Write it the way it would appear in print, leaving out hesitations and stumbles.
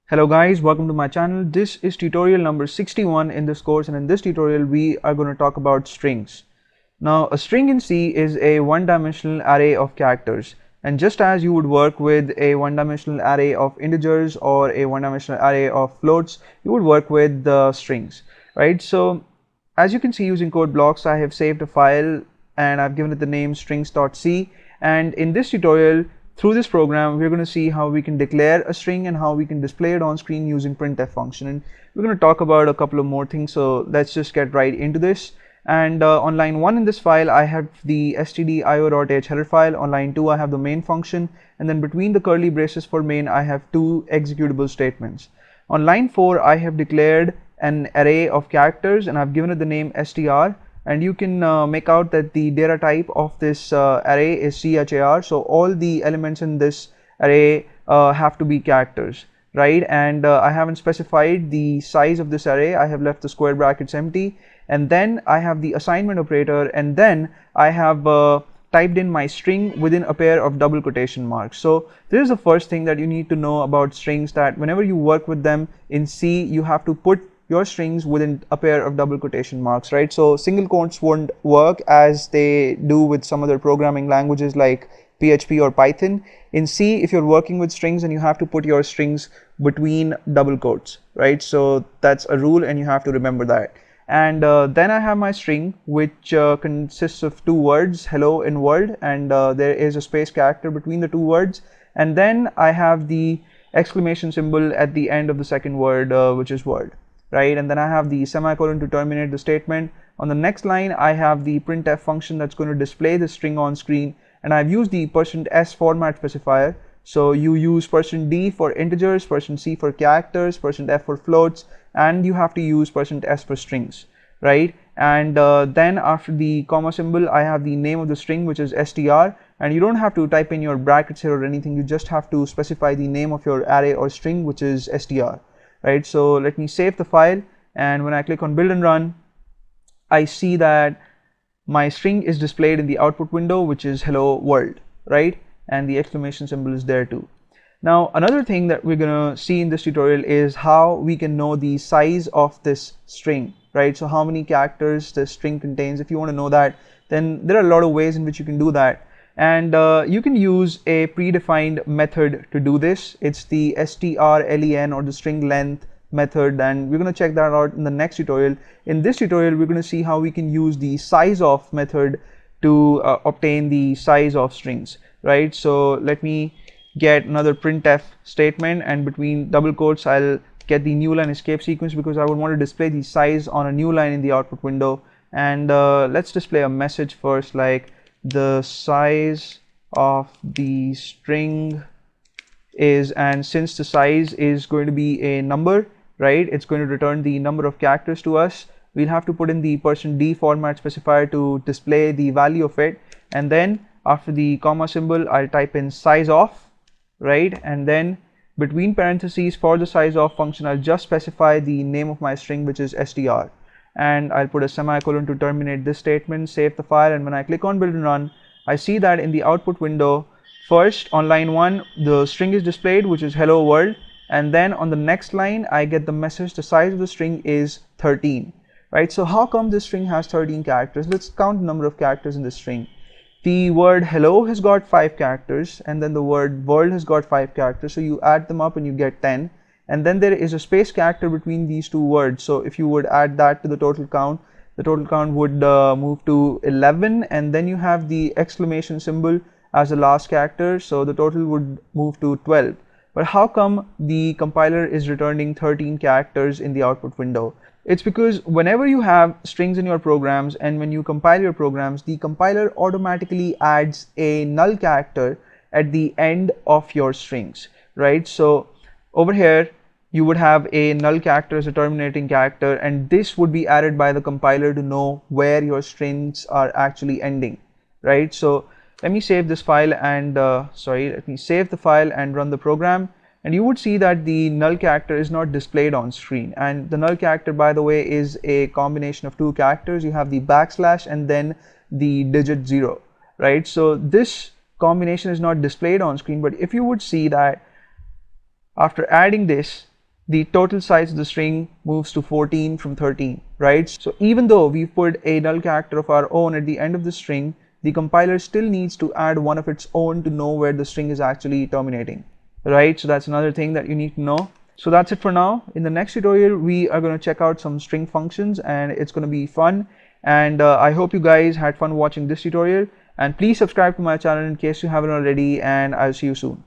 Hello guys, welcome to my channel. This is tutorial number 61 in this course, and in this tutorial we are going to talk about strings. Now, a string in C is a one-dimensional array of characters, and just as you would work with a one-dimensional array of integers or a one-dimensional array of floats, you would work with the strings, right? So as you can see, using code blocks, I have saved a file and I've given it the name strings.c, and in this tutorial, through this program, we're going to see how we can declare a string and how we can display it on screen using printf function. And we're going to talk about a couple of more things, so let's just get right into this. And on line 1 in this file, I have the stdio.h header file. On line 2, I have the main function, and then between the curly braces for main, I have two executable statements. On line 4, I have declared an array of characters and I've given it the name str, and you can make out that the data type of this array is char, so all the elements in this array have to be characters, right? And I haven't specified the size of this array. I have left the square brackets empty, and then I have the assignment operator, and then I have typed in my string within a pair of double quotation marks. So this is the first thing that you need to know about strings, that whenever you work with them in C, you have to put your strings within a pair of double quotation marks, right? So single quotes won't work as they do with some other programming languages like PHP or Python. In C, if you're working with strings, and you have to put your strings between double quotes, right? So that's a rule and you have to remember that. And then I have my string, which consists of two words, hello and world, and there is a space character between the two words, and then I have the exclamation symbol at the end of the second word, which is world, right? And then I have the semicolon to terminate the statement. On the next line, I have the printf function that's going to display the string on screen, and I've used the %s format specifier. So you use %d for integers, %c for characters, %f for floats, and you have to use %s for strings, right? And then after the comma symbol, I have the name of the string, which is str, and you don't have to type in your brackets here or anything. You just have to specify the name of your array or string, which is str. Right, so let me save the file, and when I click on build and run, I see that my string is displayed in the output window, which is hello world, right? And the exclamation symbol is there too. Now, another thing that we're gonna see in this tutorial is how we can know the size of this string, right? So how many characters this string contains. If you want to know that, then there are a lot of ways in which you can do that. And you can use a predefined method to do this. It's the strlen, or the string length method, and we're going to check that out in the next tutorial. In this tutorial, we're going to see how we can use the size of method to obtain the size of strings, right? So let me get another printf statement, and between double quotes, I'll get the new line escape sequence because I would want to display the size on a new line in the output window. And let's display a message first, like the size of the string is, and since the size is going to be a number, right, it's going to return the number of characters to us. We'll have to put in the %d format specifier to display the value of it, and then after the comma symbol, I'll type in size of, right? And then between parentheses for the size of function, I'll just specify the name of my string, which is str, and I'll put a semicolon to terminate this statement, save the file, and when I click on build and run, I see that in the output window, first on line 1, the string is displayed, which is hello world, and then on the next line, I get the message the size of the string is 13, right? So how come this string has 13 characters? Let's count the number of characters in this string. The word hello has got 5 characters, and then the word world has got 5 characters, so you add them up and you get 10. And then there is a space character between these two words, so if you would add that to the total count would move to 11, and then you have the exclamation symbol as the last character, so the total would move to 12. But how come the compiler is returning 13 characters in the output window? It's because whenever you have strings in your programs and when you compile your programs, the compiler automatically adds a null character at the end of your strings, right? So over here, you would have a null character as a terminating character, and this would be added by the compiler to know where your strings are actually ending, right? So let me save this file and let me save the file and run the program, and you would see that the null character is not displayed on screen. And the null character, by the way, is a combination of two characters. You have the backslash and then the digit 0, right? So this combination is not displayed on screen, but if you would see that after adding this, the total size of the string moves to 14 from 13, right? So even though we've put a null character of our own at the end of the string, the compiler still needs to add one of its own to know where the string is actually terminating, right? So that's another thing that you need to know. So that's it for now. In the next tutorial, we are going to check out some string functions, and it's going to be fun. And I hope you guys had fun watching this tutorial, and please subscribe to my channel in case you haven't already, and I'll see you soon.